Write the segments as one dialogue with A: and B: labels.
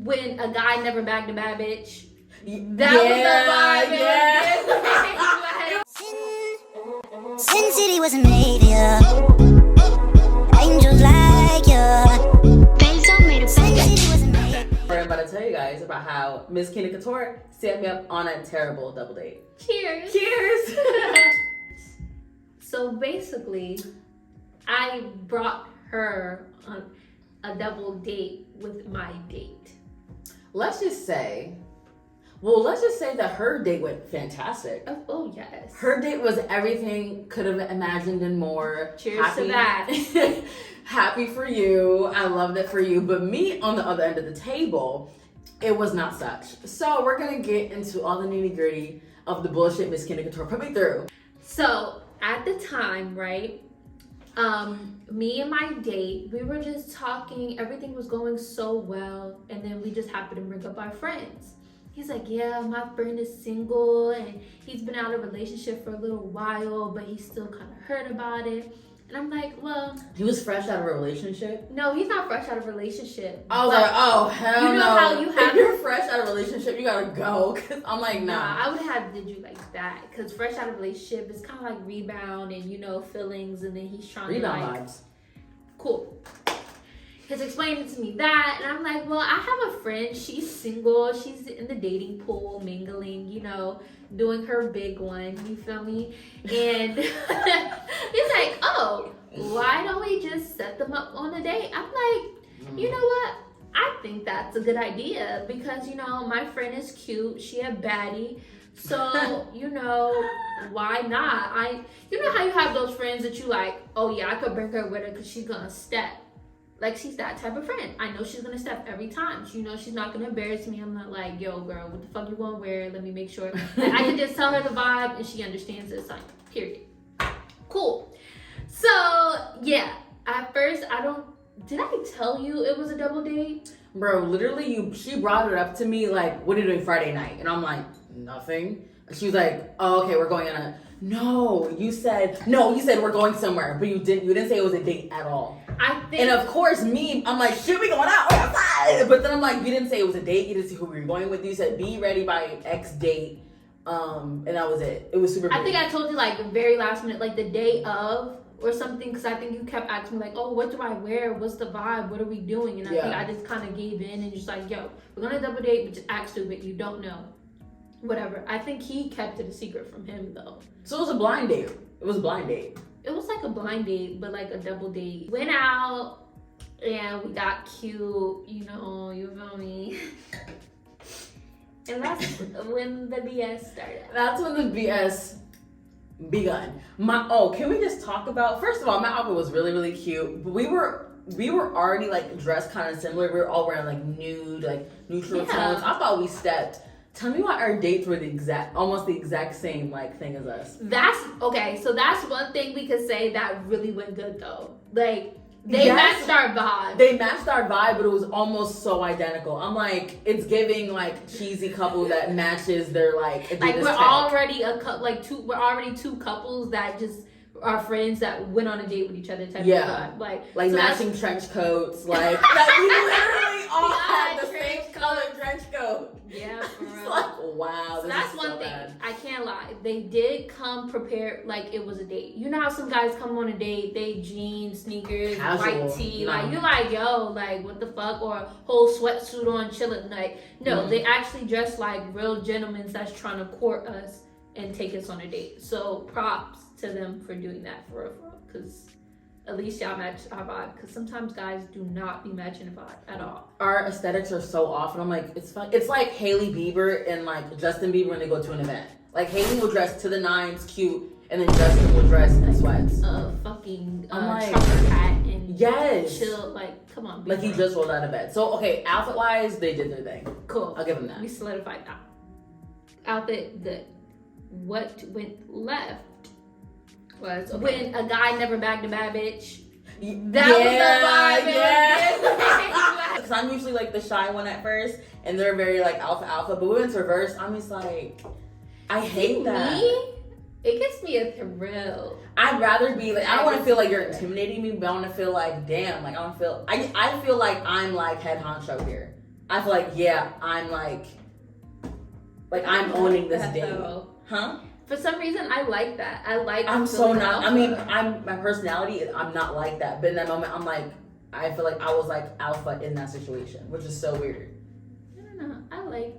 A: when a guy never bagged a bad bitch.
B: That
A: was the vibe.
C: Yeah. Sin City wasn't made here. Angels like you. Benzo made a Sin City wasn't made.
B: I'm about to tell you guys about how Miss Kina Couture set me up on a terrible double date.
A: Cheers.
B: Cheers.
A: So basically, I brought her on a double date with my date.
B: Let's just say that her date went fantastic.
A: Oh yes.
B: Her date was everything could have imagined and more.
A: Cheers to that.
B: Happy for you. I loved it for you. But me on the other end of the table, it was not such. So we're gonna get into all the nitty gritty of the bullshit Miss Kina Couture put me through.
A: So at the time, right? Me and my date, we were just talking, everything was going so well, and then we just happened to bring up our friends. He's like, yeah, my friend is single, and he's been out of a relationship for a little while, but he's still kind of hurt about it. And I'm like, well...
B: He was fresh out of a relationship?
A: No, he's not fresh out of a relationship.
B: I was like, oh, hell no.
A: You know how you have...
B: If you're fresh out of a relationship, you gotta go. Cause I'm like, nah.
A: I would have did you like that. Because fresh out of a relationship is kind of like rebound and, you know, feelings, and then he's trying
B: rebound
A: to like...
B: vibes.
A: Cool. He's explaining to me that, and I'm like, well, I have a friend, she's single, she's in the dating pool, mingling, you know, doing her big one, you feel me? And he's like, oh, why don't we just set them up on a date? I'm like, you know what? I think that's a good idea because, you know, my friend is cute, she a baddie, so, you know, why not? You know how you have those friends that you like, oh yeah, I could bring her with her because she's gonna step. Like, she's that type of friend. I know she's gonna step every time. You know she's not gonna embarrass me. I'm not like, yo, girl, what the fuck you gonna wear? Let me make sure. Like, I can just tell her the vibe and she understands this. Like, period. Cool. So, yeah. At first, did I tell you it was a double date?
B: Bro, literally, she brought it up to me like, what are you doing Friday night? And I'm like, nothing. She was like, oh, okay, we're going on a... No, you said we're going somewhere, but you didn't say it was a date at all.
A: I think,
B: and of course, I'm like, should we going out? We're outside. But then I'm like, you didn't say it was a date. You didn't say who we were going with. You said be ready by X date, and that was it. It was super.
A: I think I told you like very last minute, like the day of or something, because I think you kept asking me like, oh, what do I wear? What's the vibe? What are we doing? And I think I just kind of gave in and just like, yo, we're gonna double date, but just act stupid. You don't know. Whatever. I think he kept it a secret from him though.
B: So it was a blind date. It was a blind date.
A: It was like a blind date, but like a double date. Went out and we got cute, you know, you feel me? And that's when the BS started.
B: That's when the BS begun. Can we just talk about, first of all, my outfit was really, really cute. But we were already like dressed kind of similar. We were all wearing like nude, like neutral tones. I thought we stepped. Tell me why our dates were almost the exact same like thing as us.
A: That's okay. So that's one thing we could say that really went good though. Like they matched our vibe.
B: They matched our vibe, but it was almost so identical. I'm like, it's giving like cheesy couple that matches their like. Adidas
A: like we're
B: tag.
A: already We're already two couples that just are friends that went on a date with each other. Type of vibe. Like so
B: matching trench coats. Like that we literally all had the same color trench coat.
A: Yeah, for real.
B: Like, wow.
A: So that's one thing. Bad. I can't lie. They did come prepared like it was a date. You know how some guys come on a date, they jeans, sneakers,
B: casual.
A: white tee. Like you're like, yo, like what the fuck? Or a whole sweatsuit on chilling. Like, no, they actually dress like real gentlemen that's trying to court us and take us on a date. So props to them for doing that for real. Because at least y'all match our vibe, because sometimes guys do not be matching a vibe at all.
B: Our aesthetics are so off, and I'm like, it's fun. It's like Hailey Bieber and like Justin Bieber when they go to an event. Like Hailey will dress to the nines, cute, and then Justin will dress in sweats.
A: Fucking trucker hat and chill. Like, come on.
B: Like he just rolled out of bed. So okay, outfit wise, they did their thing.
A: Cool.
B: I'll give them that.
A: We solidified that. Outfit good. What went left was when a guy never bagged a bad bitch. That was the vibe.
B: Because I'm usually like the shy one at first, and they're very like alpha. But we went to reverse. I'm just like, I hate that.
A: It gives me a thrill.
B: I'd rather be like, I don't want to feel like you're intimidating me, but I want to feel like, damn, like I feel like I'm like head honcho here. I feel like, yeah, I'm like I'm owning this
A: That
B: date.
A: though.
B: Huh?
A: For some reason, I like that. I like.
B: I'm so
A: feeling
B: not.
A: alpha.
B: I mean, my personality. I'm not like that. But in that moment, I'm like, I feel like I was like alpha in that situation, which is so weird.
A: I don't know.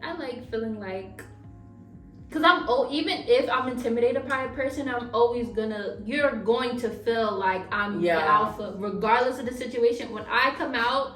A: I like feeling like. Cause even if I'm intimidated by a person, you're going to feel like I'm the alpha, regardless of the situation. When I come out,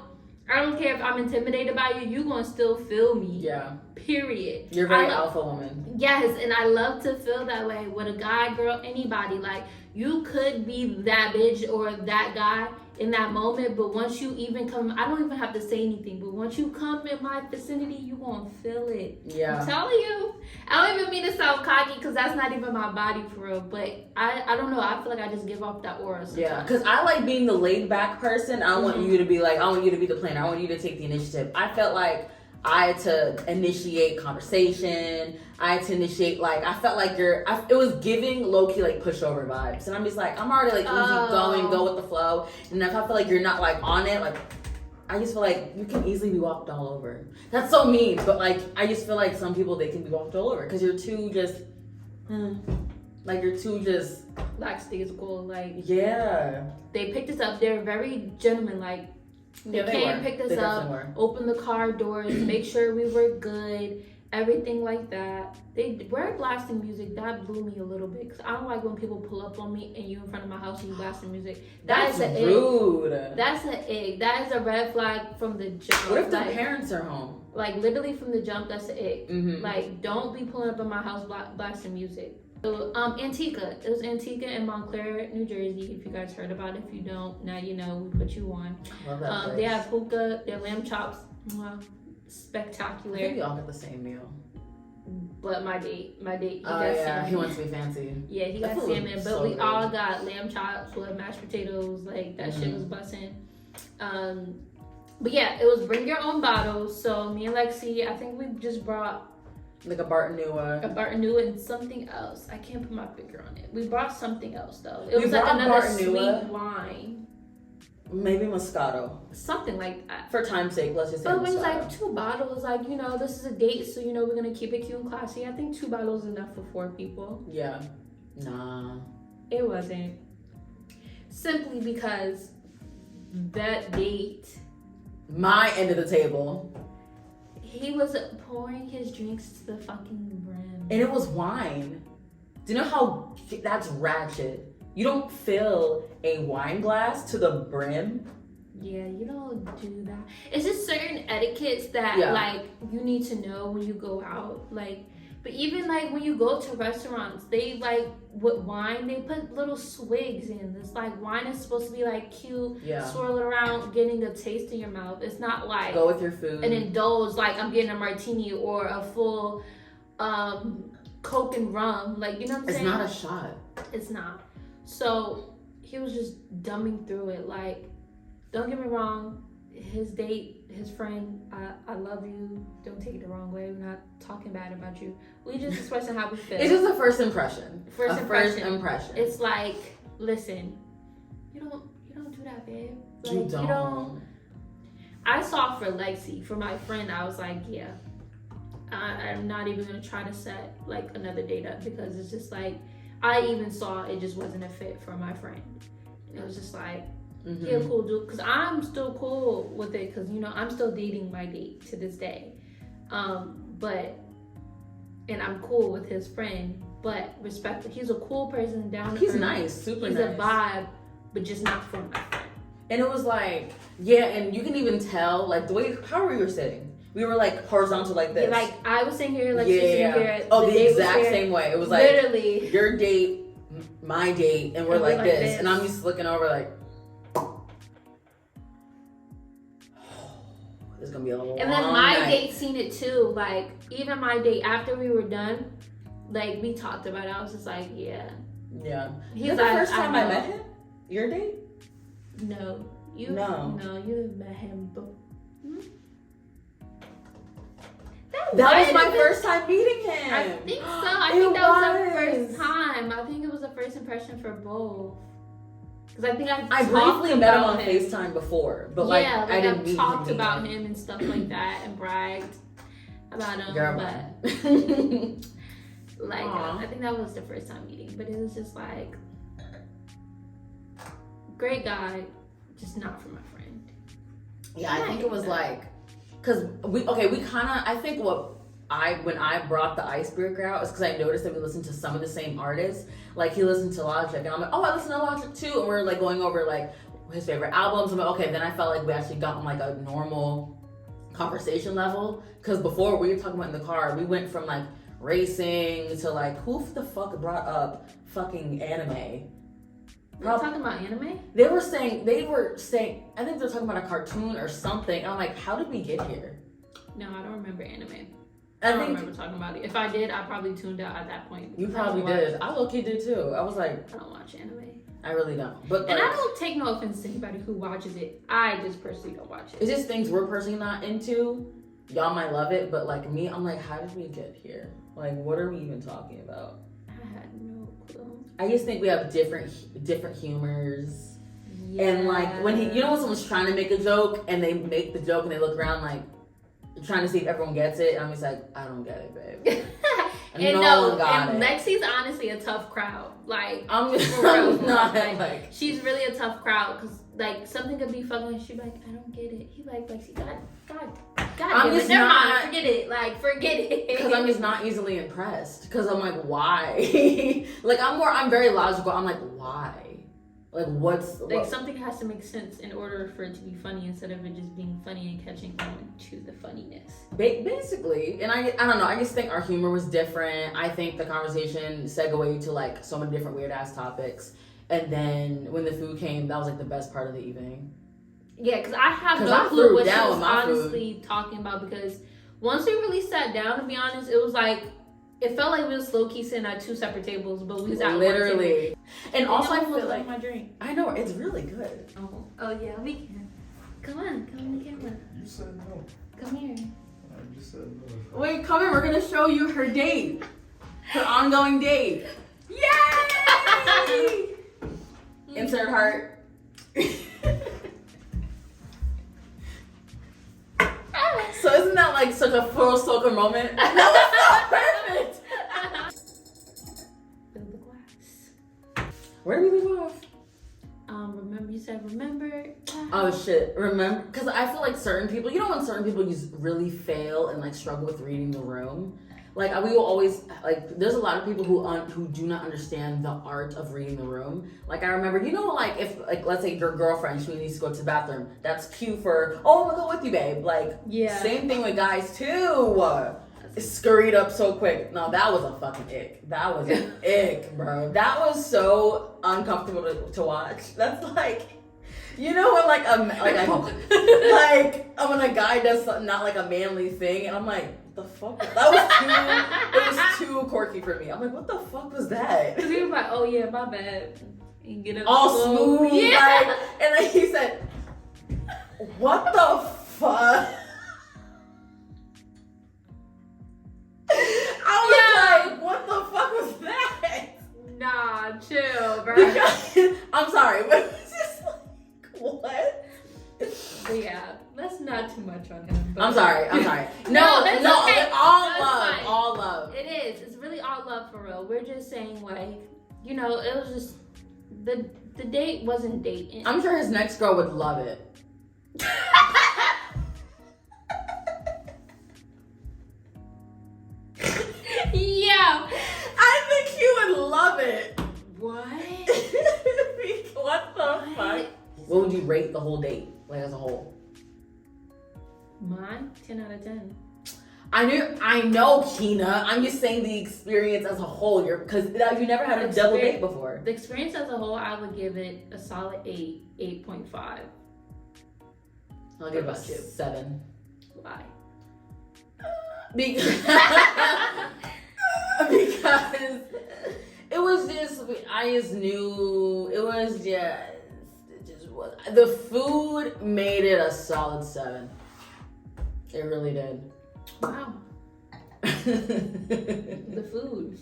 A: I don't care if I'm intimidated by you're gonna still feel me.
B: Yeah.
A: Period.
B: You're very alpha woman.
A: Yes, and I love to feel that way with a guy, girl, anybody. Like, you could be that bitch or that guy in that moment, but once you even come, I don't even have to say anything, but once you come in my vicinity, you gonna feel it.
B: Yeah.
A: I'm telling you. I don't even mean to sound cocky because that's not even my body for real, but I don't know. I feel like I just give off that aura sometimes.
B: Yeah, because I like being the laid back person. I want you to be like, I want you to be the planner. I want you to take the initiative. I felt like I had to initiate conversation. I had to initiate, like, I felt like it was giving low-key, like, pushover vibes. And I'm just like, I'm already, like, easy going, go with the flow. And if I feel like you're not, like, on it, like, I just feel like you can easily be walked all over. That's so mean, but, like, I just feel like some people, they can be walked all over. Because you're too just,
A: lackadaisical, like,
B: yeah.
A: They picked us up. They're very gentleman-like. They came, picked us up, opened the car doors, make sure we were good, everything like that. They were blasting music. That blew me a little bit because I don't like when people pull up on me and you in front of my house and you blasting music.
B: That's
A: an
B: rude.
A: Egg. That's an egg. That is a red flag from the jump.
B: What if the parents are home?
A: Like, literally from the jump, that's an egg.
B: Mm-hmm.
A: Like, don't be pulling up in my house blasting music. So, Antigua. It was Antigua in Montclair, New Jersey. If you guys heard about it, if you don't, now you know. We put you on.
B: Love that place.
A: They have hookah. Their lamb chops, spectacular.
B: I think we all get the same meal.
A: But my date, he got
B: salmon.
A: salmon.
B: He wants to be fancy.
A: Yeah, he got salmon. But
B: so
A: we
B: good.
A: all got lamb chops with mashed potatoes. Like, that shit was busting. But yeah, it was bring your own bottles. So me and Lexi, I think we just brought
B: like a Bartonua.
A: A Bartonua and something else. I can't put my finger on it. We brought something else though. It
B: We
A: was like
B: brought
A: another
B: Bartonua.
A: sweet wine.
B: Maybe Moscato.
A: Something like that.
B: For time's sake, let's just say
A: But it
B: Moscato.
A: was like 2 bottles. Like, you know, this is a date, so, you know, we're going to keep it cute and classy. I think 2 bottles is enough for 4 people.
B: Yeah. Nah.
A: It wasn't. Simply because that date,
B: my end of the table.
A: he was pouring his drinks to the fucking brim.
B: And it was wine. Do you know how that's ratchet? You don't fill a wine glass to the brim.
A: Yeah, you don't do that. It's just certain etiquettes that like you need to know when you go out. Like, but even like when you go to restaurants, they like with wine, they put little swigs in. It's like wine is supposed to be like cute, swirl it around, getting a taste in your mouth. It's not like
B: go with your food
A: and indulge like I'm getting a martini or a full Coke and rum. Like, you know what I'm saying?
B: It's not a shot.
A: It's not. So he was just dumbing through it. Like, don't get me wrong, his date, his friend, I love you. Don't take it the wrong way. We're not talking bad about you. We just expressing how we feel.
B: It's just a first impression.
A: First
B: impression.
A: It's like, listen, you don't do that, babe. Like,
B: you don't.
A: I saw for Lexi, for my friend, I was like, yeah, I'm not even gonna try to set like another date up because it's just like, I even saw it just wasn't a fit for my friend. It was just like, yeah, cool dude. Because I'm still cool with it because, you know, I'm still dating my date to this day. And I'm cool with his friend, but respectful. He's a cool person down
B: He's nice, super
A: He's
B: nice.
A: a vibe, but just not for my friend.
B: And it was like, yeah, and you can even tell, like, the way, how we were sitting. We were, like, horizontal like this.
A: Yeah, like, I was sitting here, like, she's sitting here.
B: Oh, the exact same way. It was like,
A: literally,
B: your date, my date, and we're like this. And I'm just looking over like, there's gonna be a long
A: and then my
B: night.
A: date seen it too. Like, even my date, after we were done, like, we talked about it. I was just like, yeah.
B: Yeah.
A: He's
B: the first time I met him? Your date?
A: No. You have met him, but
B: that was my first time meeting him.
A: I think so. I think that was the first time. I think it was the first impression for both. Because I think
B: I
A: talked
B: briefly met him
A: about
B: on FaceTime before, but like
A: yeah,
B: I didn't meet
A: talked
B: him.
A: about him and stuff like that and bragged about him.
B: Girl,
A: but like I think that was the first time meeting, but it was just like great guy, just not for my friend.
B: Yeah, I think it was like, cause we kind of, I think when I brought the icebreaker out is because I noticed that we listened to some of the same artists. Like he listened to Logic, and I'm like, oh, I listen to Logic too, and we're like going over like his favorite albums. I'm like, okay, then I felt like we actually got on like a normal conversation level, because before we were talking about in the car, we went from like racing to like who the fuck brought up fucking anime.
A: We're talking about anime?
B: They were saying, I think they're talking about a cartoon or something. I'm like, how did we get here?
A: No, I don't remember anime.
B: I
A: don't
B: think
A: remember talking about it. If I did, I probably tuned out at that point.
B: you probably did. I low-key did too. I was like,
A: I don't watch anime.
B: I really don't. But
A: And
B: like,
A: I don't take no offense to anybody who watches it. I just personally don't watch it.
B: it's just things we're personally not into. Y'all might love it, but like me, I'm like, how did we get here? Like, what are we even talking about?
A: I had no clue.
B: I just think we have different humors. And like when when someone's trying to make a joke and they make the joke and they look around like trying to see if everyone gets it, I'm just like, I don't get it, babe.
A: And
B: no one got it.
A: Lexi's honestly a tough crowd. Like,
B: I'm just
A: for real,
B: not
A: like, she's really a tough crowd because like something could be fucking. She'd be like, I don't get it. He like Lexi, God,
B: I'm
A: damn it,
B: just
A: never
B: not-
A: mind, forget it. Like, forget it.
B: Because I'm just not easily impressed. Because I'm like, why? Like I'm very logical. I'm like, why? Like
A: Like something has to make sense in order for it to be funny instead of it just being funny and catching on to the funniness.
B: Basically, and I don't know. I just think our humor was different. I think the conversation segued to like so many different weird ass topics. And then when the food came, that was like the best part of the evening.
A: Yeah, because I have
B: 'Cause
A: no
B: I
A: clue
B: threw
A: what she
B: down
A: was
B: with my
A: honestly talking about because once we really sat down, to be honest, it was like it felt like we was low key sitting at two separate tables, but we was at
B: Literally.
A: one table.
B: And also I
A: almost
B: feel like
A: my drink.
B: I know it's really good.
A: Oh yeah, we can. Come on the camera.
D: You said no.
A: Come here.
D: I just said no.
B: Wait, come in. We're gonna show you her date, her ongoing date. Yay! Insert heart. So isn't that like such a full circle moment? That was so perfect.
A: Fill the glass.
B: Where did we leave off?
A: Remember you said remember.
B: Oh shit! Remember, because I feel like certain people, when certain people just really fail and like struggle with reading the room. Like we will always like. There's a lot of people who do not understand the art of reading the room. Like I remember, like if like let's say your girlfriend she needs to go to the bathroom, that's cute for I'm gonna go with you, babe. Like same thing with guys too. Scurried up so quick. No, that was a fucking ick. That was an ick, bro. That was so uncomfortable to watch. That's like, when like when a guy does something not like a manly thing, and I'm like, what the fuck? It was too quirky for me. I'm like, what the fuck was that?
A: Because he was like, oh yeah, my bad. And get up
B: All
A: slow.
B: smooth,
A: Yeah.
B: and then he said, what the fuck? I was like, what the fuck was that?
A: Nah, chill, bro.
B: Because, I'm sorry, but it was just like, what?
A: But yeah, that's not too much on him. But
B: I'm sorry.
A: No,
B: No,
A: that's
B: no,
A: okay.
B: all
A: That's
B: love,
A: fine.
B: all love.
A: It is. It's really all love for real. We're just saying like, it was just the date wasn't dating.
B: I'm sure his next girl would love it.
A: Yeah.
B: I think he would love it.
A: What?
B: What the fuck? What would you rate the whole date, like as a whole?
A: Mine, 10 out of 10.
B: I know, Keena. I'm just saying the experience as a whole. Because you never had a double date before.
A: The experience as a whole, I would give it a solid 8.5.
B: I'll give it a
A: What about you?
B: 7.
A: Why?
B: Because it was just, I just knew, it was just, it just was, the food made it a solid 7. It really did.
A: Wow. The food.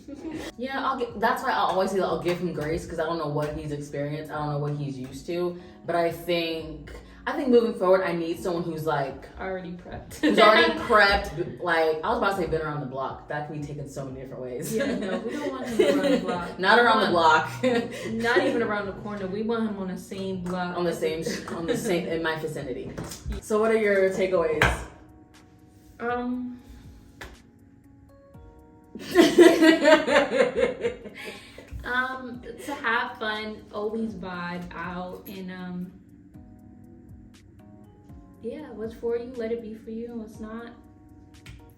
B: Yeah, that's why I always say that I'll give him grace because I don't know what he's experienced. I don't know what he's used to. But I think moving forward, I need someone who's like
A: Already prepped.
B: who's already prepped. Like I was about to say, been around the block. That can be taken so many different ways.
A: Yeah, no, we don't want him around the block.
B: Not
A: We
B: around the
A: want-
B: block.
A: Not even around the corner. We want him on the same block.
B: on the same in my vicinity. So what are your takeaways?
A: To have fun, always vibe out, and yeah, what's for you, let it be for you, and what's not,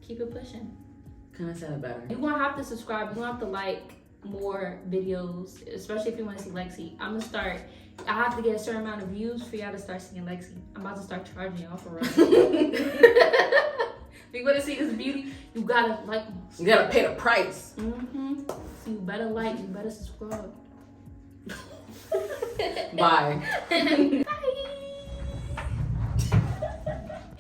A: keep it pushing.
B: Couldn't have said it better.
A: You're gonna have to subscribe, you're gonna have to like more videos, especially if you want to see Lexi. I have to get a certain amount of views for y'all to start seeing Lexi. I'm about to start charging y'all for real. If you want to see this beauty, you gotta like.
B: You gotta pay the price.
A: Mm-hmm. So you better like, you better subscribe.
B: Bye.